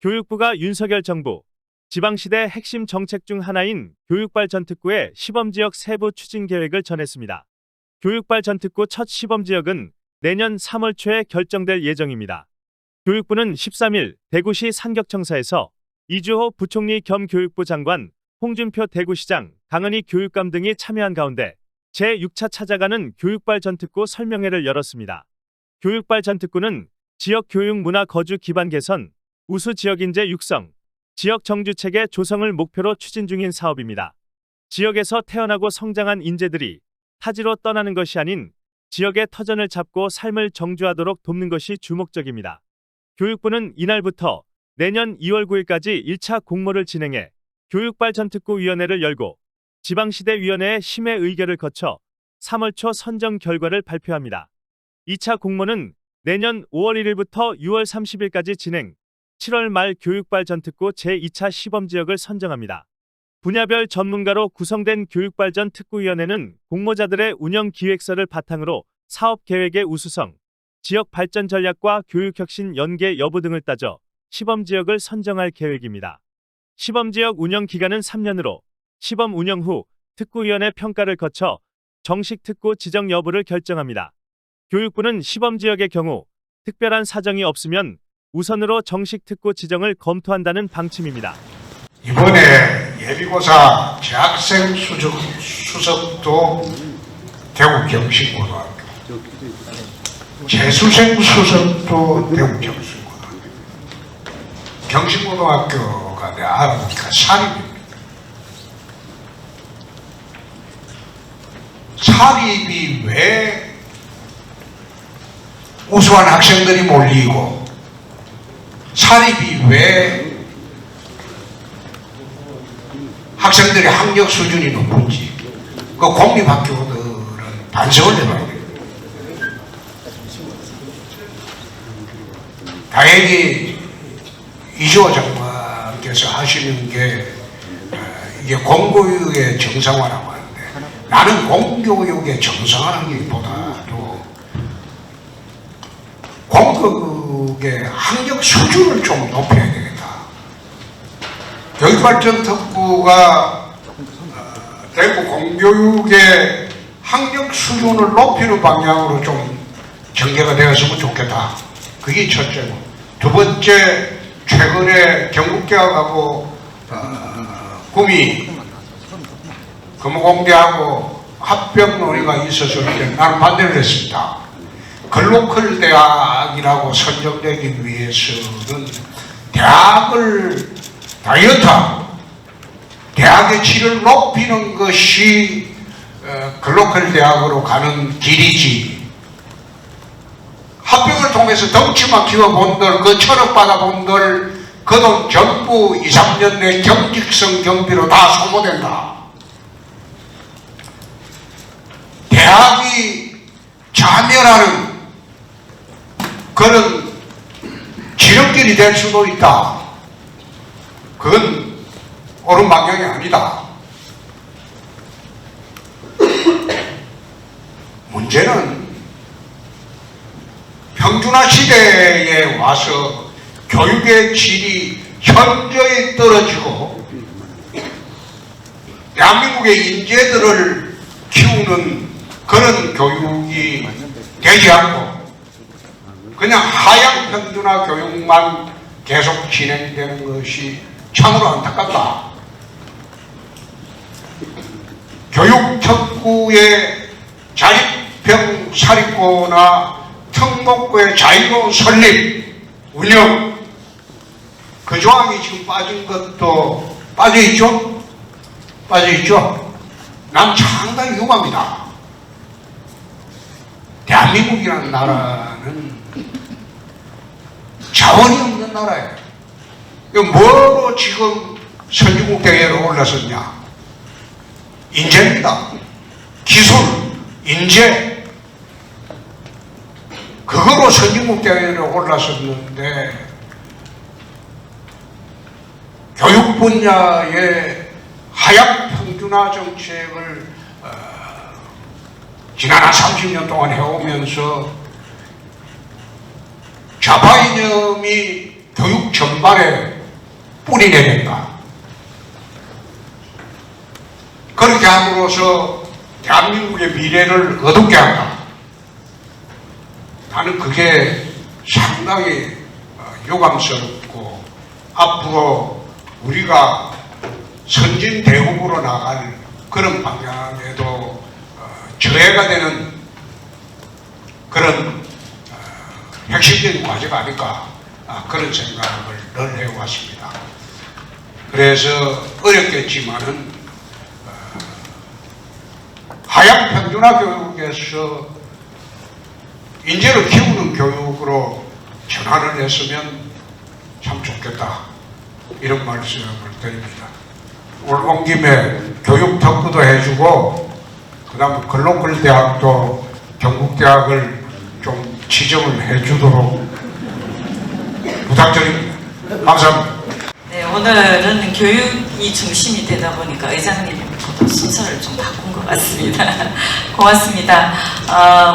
교육부가 윤석열 정부 지방시대 핵심 정책 중 하나인 교육발전특구의 시범지역 세부 추진 계획을 전했습니다. 교육발전특구 첫 시범지역은 내년 3월 초에 결정될 예정입니다. 교육부는 13일 대구시 상격청사에서 이주호 부총리 겸 교육부 장관, 홍준표 대구시장, 강은희 교육감 등이 참여한 가운데 제6차 찾아가는 교육발전특구 설명회를 열었습니다. 교육발전특구는 지역 교육 문화 거주 기반 개선, 우수 지역인재 육성, 지역 정주체계 조성을 목표로 추진 중인 사업입니다. 지역에서 태어나고 성장한 인재들이 타지로 떠나는 것이 아닌 지역의 터전을 잡고 삶을 정주하도록 돕는 것이 주목적입니다. 교육부는 이날부터 내년 2월 9일까지 1차 공모를 진행해 교육발전특구위원회를 열고 지방시대위원회의 심의 의결을 거쳐 3월 초 선정 결과를 발표합니다. 2차 공모는 내년 5월 1일부터 6월 30일까지 진행, 7월 말 교육발전특구 제2차 시범지역을 선정합니다. 분야별 전문가로 구성된 교육발전특구위원회는 공모자들의 운영기획서를 바탕으로 사업계획의 우수성, 지역 발전 전략과 교육혁신 연계 여부 등을 따져 시범지역을 선정할 계획입니다. 시범지역 운영기간은 3년으로 시범 운영 후 특구위원회 평가를 거쳐 정식 특구 지정 여부를 결정합니다. 교육부는 시범지역의 경우 특별한 사정이 없으면 우선으로 정식 특구 지정을 검토한다는 방침입니다. 이번에 예비고사 재학생 수석도 대구 경신고등학교, 재수생 수석도 대구 경신고등학교, 경신고등학교가 내가 알아보니까 사립입니다. 사립이 왜 우수한 학생들이 몰리고 사립이 왜 학생들의 학력 수준이 높은지 그 공립학교들은 반성을 해봐야 돼요. 다행히 이주호 장관께서 하시는 게 이게 공교육의 정상화라고 하는데 나는 공교육의 정상화라기보다도 공교육의 학력 수준을 좀 높여야 되겠다. 교육발전특구가 대구 공교육의 학력 수준을 높이는 방향으로 좀 전개가 되었으면 좋겠다. 그게 첫째고, 두 번째, 최근에 경북대학하고 구미 금호공대하고 합병 논의가 있었을 때 나는 반대를 했습니다. 글로컬 대학이라고 선정되기 위해서는 대학을 다이어트하고 대학의 질을 높이는 것이 글로컬 대학으로 가는 길이지, 합병을 통해서 덩치만 키워본들, 그 천억 받아본들 그 돈 전부 2, 3년 내 경직성 경비로 다 소모된다. 대학이 자멸하는 그런 지름길이 될 수도 있다. 그건 옳은 방향이 아니다. 문제는 평준화 시대에 와서 교육의 질이 현저히 떨어지고 대한민국의 인재들을 키우는 그런 교육이 되지 않고 그냥 하향 평준화 교육만 계속 진행되는 것이 참으로 안타깝다. 교육특구의 자립형 사립고나 특목고의 자유로운 설립, 운영, 그 조항이 지금 빠진 것도 빠져있죠? 빠져있죠? 난 상당히 유감이다. 대한민국이라는 나라는 자원이 없는 나라예요. 뭐로 지금 선진국 대회로 올라섰냐? 인재입니다. 기술, 인재. 그거로 선진국 대회로 올라섰는데 교육 분야의 하향 평준화 정책을 지난 한 30년 동안 해오면서 좌파 이념이 교육 전반에 뿌리 내린다. 그렇게 함으로써 대한민국의 미래를 어둡게 한다. 나는 그게 상당히 유감스럽고 앞으로 우리가 선진대국으로 나갈 그런 방향에도 저해가 되는 그런 핵심적인 과제가 아닐까 그런 생각을 늘 해왔습니다. 그래서 어렵겠지만은 하향 평준화 교육에서 인재를 키우는 교육으로 전환을 했으면 참 좋겠다 이런 말씀을 드립니다. 오늘 온 김에 교육 특구도 해주고 그 다음에 글로컬 대학도 경북대학을 좀 지정을 해주도록 부탁드립니다. 감사합니다. 네, 오늘은 교육이 중심이 되다 보니까 의장님보다 순서를 좀 바꾼 것 같습니다. 고맙습니다.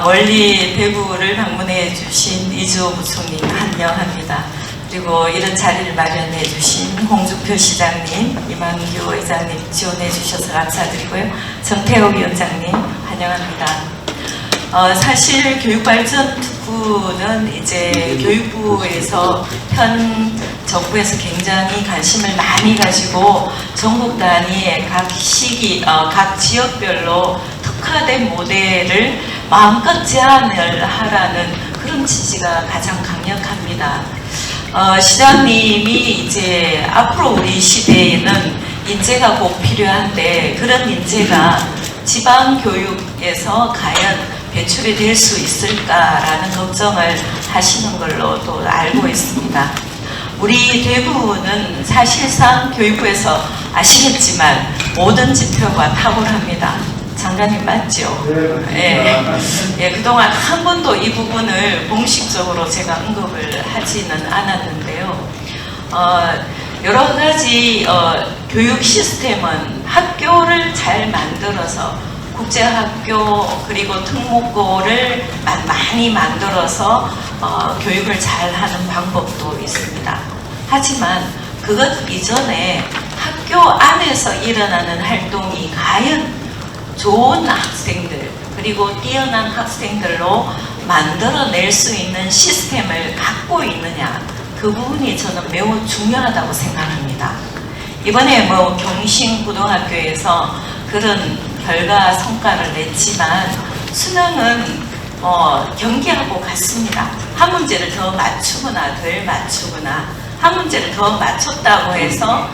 멀리 대구를 방문해 주신 이주호 부총리 환영합니다. 그리고 이런 자리를 마련해 주신 홍준표 시장님, 이만규 의장님 지원해 주셔서 감사드리고요. 정태욱 위원장님 환영합니다. 사실 교육발전 특구는 이제 교육부에서 현 정부에서 굉장히 관심을 많이 가지고 전국 단위의 각 시기, 각 지역별로 특화된 모델을 마음껏 제안을 하라는 그런 지지가 가장 강력합니다. 시장님이 이제 앞으로 우리 시대에는 인재가 꼭 필요한데 그런 인재가 지방교육에서 과연 배출이 될 수 있을까라는 걱정을 하시는 걸로 또 알고 있습니다. 우리 대구는 사실상 교육부에서 아시겠지만 모든 지표가 탁월합니다. 장관님 맞죠? 네. 예, 그동안 한 번도 이 부분을 공식적으로 제가 언급을 하지는 않았는데요. 여러 가지 교육 시스템은 학교를 잘 만들어서 국제학교 그리고 특목고를 많이 만들어서 교육을 잘하는 방법도 있습니다. 하지만 그것 이전에 학교 안에서 일어나는 활동이 과연 좋은 학생들 그리고 뛰어난 학생들로 만들어낼 수 있는 시스템을 갖고 있느냐 그 부분이 저는 매우 중요하다고 생각합니다. 이번에 경신고등학교에서 그런 결과 성과를 냈지만 수능은 경기하고 같습니다. 한 문제를 더 맞추거나 덜 맞추거나 한 문제를 더 맞췄다고 해서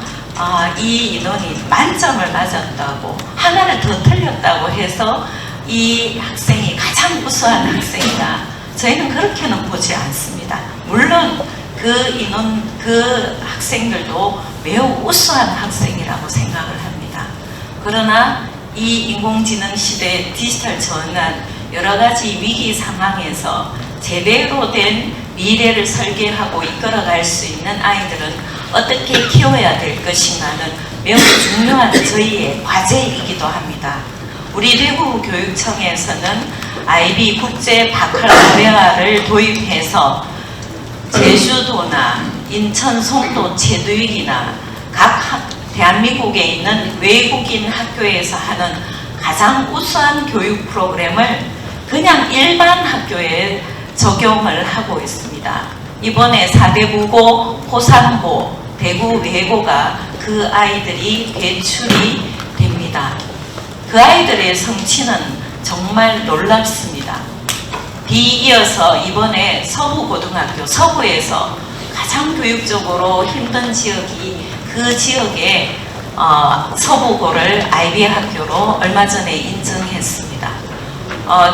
이 인원이 만점을 맞았다고 하나를 더 틀렸다고 해서 이 학생이 가장 우수한 학생이다. 저희는 그렇게는 보지 않습니다. 물론 그 학생들도 매우 우수한 학생이라고 생각을 합니다. 그러나 이 인공지능 시대 디지털 전환 여러 가지 위기 상황에서 제대로 된 미래를 설계하고 이끌어갈 수 있는 아이들은 어떻게 키워야 될 것인가는 매우 중요한 저희의 과제이기도 합니다. 우리 대구교육청에서는 IB 국제 바칼로레아를 도입해서 제주도나 인천 송도 체두익이나 각 대한민국에 있는 외국인 학교에서 하는 가장 우수한 교육 프로그램을 그냥 일반 학교에 적용을 하고 있습니다. 이번에 사대부고, 호산고, 대구 외고가 그 아이들이 배출이 됩니다. 그 아이들의 성취는 정말 놀랍습니다. 뒤이어서 이번에 서부고등학교, 서부에서 가장 교육적으로 힘든 지역이 그 지역에 서부고를 IB 학교로 얼마 전에 인증했습니다.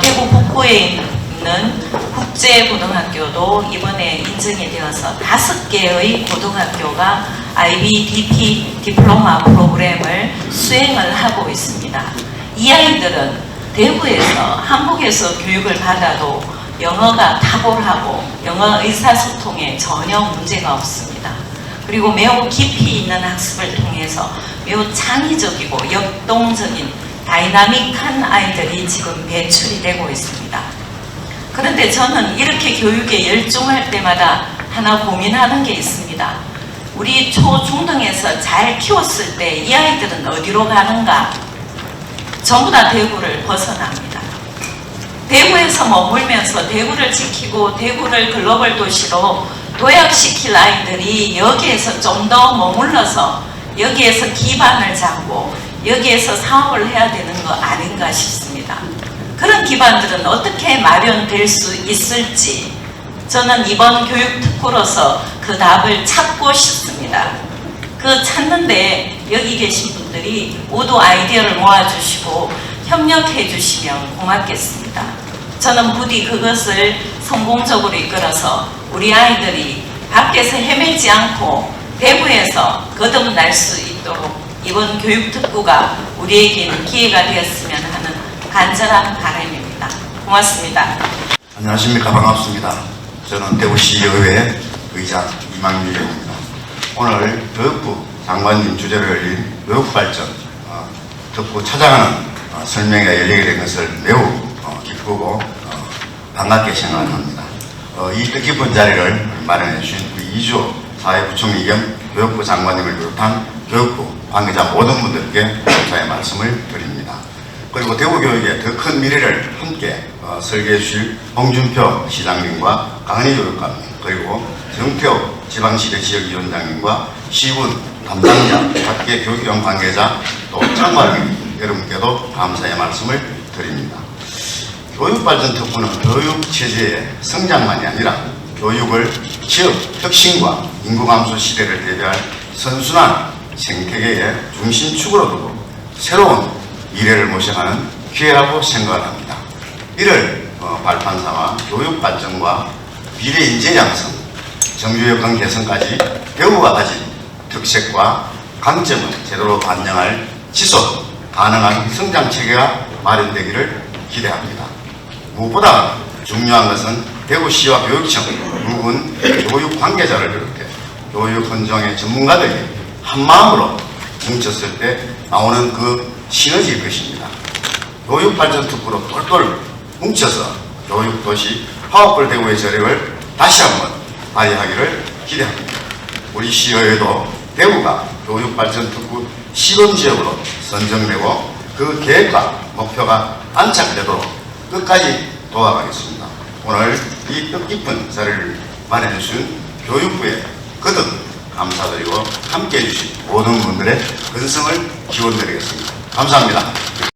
대구 북구에 있는 국제고등학교도 이번에 인증이 되어서 5개의 고등학교가 IB 디플로마 프로그램을 수행을 하고 있습니다. 이 아이들은 대구에서 한국에서 교육을 받아도 영어가 탁월하고 영어 의사소통에 전혀 문제가 없습니다. 그리고 매우 깊이 있는 학습을 통해서 매우 창의적이고 역동적인 다이나믹한 아이들이 지금 배출이 되고 있습니다. 그런데 저는 이렇게 교육에 열중할 때마다 하나 고민하는 게 있습니다. 우리 초중등에서 잘 키웠을 때 이 아이들은 어디로 가는가? 전부 다 대구를 벗어납니다. 대구에서 머물면서 대구를 지키고 대구를 글로벌 도시로 도약시킬 아이들이 여기에서 좀 더 머물러서 여기에서 기반을 잡고 여기에서 사업을 해야 되는 거 아닌가 싶습니다. 그런 기반들은 어떻게 마련될 수 있을지 저는 이번 교육특구로서 그 답을 찾고 싶습니다. 그 찾는데 여기 계신 분들이 모두 아이디어를 모아주시고 협력해 주시면 고맙겠습니다. 저는 부디 그것을 성공적으로 이끌어서 우리 아이들이 밖에서 헤매지 않고 대구에서 거듭날 수 있도록 이번 교육특구가 우리에게는 기회가 되었으면 하는 간절한 바람입니다. 고맙습니다. 안녕하십니까. 반갑습니다. 저는 대구시의회 의장 이만규입니다. 오늘 교육부 장관님 주재를 열린 교육발전 특구 찾아가는 설명회가 열리게 된 것을 매우 기쁘고 반갑게 생각합니다. 이 뜻깊은 자리를 마련해 주신 우리 이주호 사회부총리 겸 교육부 장관님을 비롯한 교육부 관계자 모든 분들께 감사의 말씀을 드립니다. 그리고 대구교육의 더 큰 미래를 함께 설계해 주실 홍준표 시장님과 강은희 교육감님, 그리고 정태호 지방시대 지역위원장님과 시군 담당자, 각계 교육용 관계자, 또 참관인 여러분께도 감사의 말씀을 드립니다. 교육발전특구는 교육체제의 성장만이 아니라 교육을 지역 혁신과 인구감소 시대를 대비할 선순환 생태계의 중심축으로 두고 새로운 미래를 모셔가는 기회라고 생각을 합니다. 이를 발판 삼아 교육발전과 미래인재 양성, 정규여건 개선까지 대구가 가진 특색과 강점을 제대로 반영할 지속 가능한 성장체계가 마련되기를 기대합니다. 무엇보다 중요한 것은 대구시와 교육청, 묵은 교육 관계자를 비롯해 교육 현장의 전문가들이 한마음으로 뭉쳤을 때 나오는 그 시너지일 것입니다. 교육발전특구로 똘똘 뭉쳐서 교육도시 파워풀 대구의 저력을 다시 한번 발휘하기를 기대합니다. 우리 시의회도 대구가 교육발전특구 시범지역으로 선정되고 그 계획과 목표가 안착되도록 끝까지 도와가겠습니다. 오늘 이 뜻깊은 자리를 마련해 주신 교육부에 거듭 감사드리고 함께해 주신 모든 분들의 근성을 기원드리겠습니다. 감사합니다.